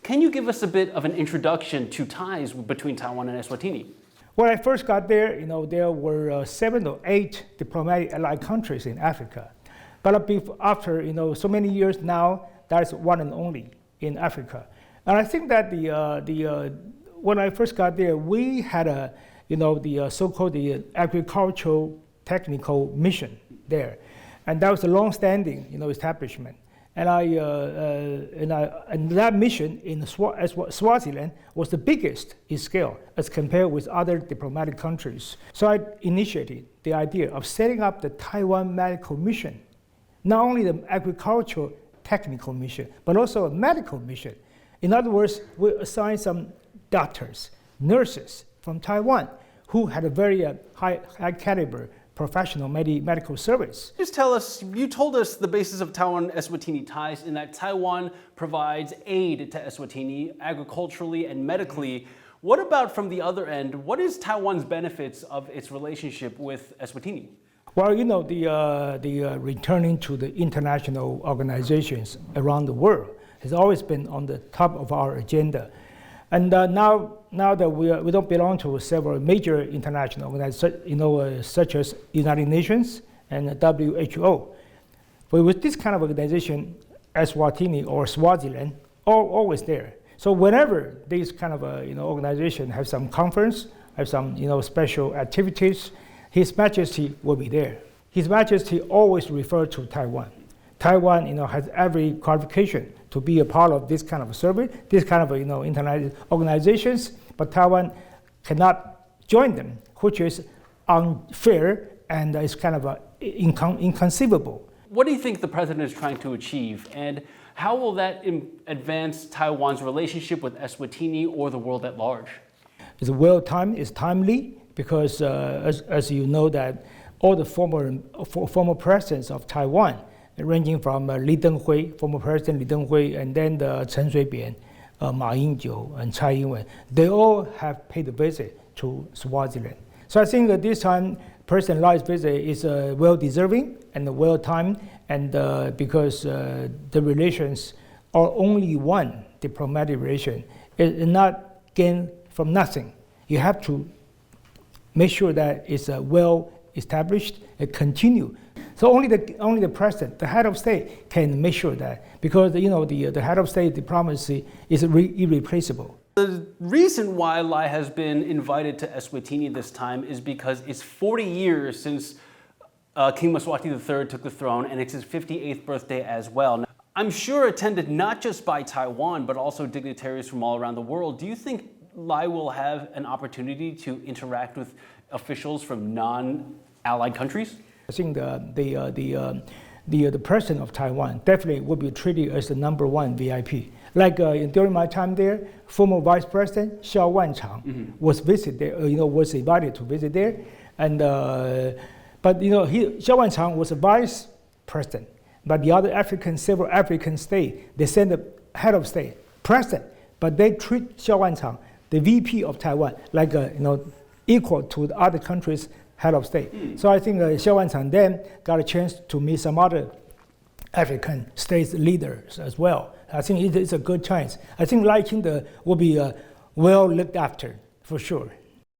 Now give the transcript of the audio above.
Can you give us a bit of an introduction to ties between Taiwan and Eswatini? When I first got there, there were 7 or 8 diplomatic allied countries in Africa. But after so many years now, that's one and only in Africa. And I think that when I first got there, we had the so-called the agricultural technical mission there, and that was a long-standing establishment. And that mission in Swaziland was the biggest in scale as compared with other diplomatic countries. So I initiated the idea of setting up the Taiwan Medical Mission, not only the agricultural technical mission, but also a medical mission. In other words, we assigned some doctors, nurses from Taiwan who had a very high caliber professional medical service. Just tell us, you told us the basis of Taiwan-Eswatini ties in that Taiwan provides aid to Eswatini agriculturally and medically. What about from the other end? What is Taiwan's benefits of its relationship with Eswatini? Well, the returning to the international organizations around the world has always been on the top of our agenda. And now that we don't belong to several major international organizations, such as United Nations and WHO, but with this kind of organization, Eswatini or Swaziland, always there. So whenever these kind of organization have some conference, have some special activities, His Majesty will be there. His Majesty always refers to Taiwan. Taiwan, has every qualification to be a part of this kind of service, this kind of international organizations, but Taiwan cannot join them, which is unfair and is kind of inconceivable. What do you think the president is trying to achieve, and how will that advance Taiwan's relationship with Eswatini or the world at large? It's well timed, it's timely, because as you know that all the former presidents of Taiwan, ranging from Li Denghui, former president Li Denghui, and then Chen Ma Ying-jeou, and Tsai Ing-wen, they all have paid a visit to Swaziland. So I think that this time President Lai's visit is well-deserving and well-timed, and because the relations are only one diplomatic relation, it's not gained from nothing. You have to make sure that it's well-established and continue. So only the president, the head of state, can make sure that, because the head of state diplomacy is irreplaceable. The reason why Lai has been invited to Eswatini this time is because it's 40 years since King Mswati III took the throne, and it's his 58th birthday as well. Now, I'm sure attended not just by Taiwan, but also dignitaries from all around the world. Do you think Lai will have an opportunity to interact with officials from non-allied countries? I think the president of Taiwan definitely will be treated as the #1 VIP. Like during my time there, former Vice President Xiao Wanchang was was invited to visit there, and but Xiao Wanchang was a vice president. But the other several African states, they send the head of state, president, but they treat Xiao Wanchang, the VP of Taiwan, like equal to the other countries' head of state. So I think Xiao Wanchang then got a chance to meet some other African states leaders as well. I think it's a good chance. I think Lai Ching-te will be well looked after, for sure.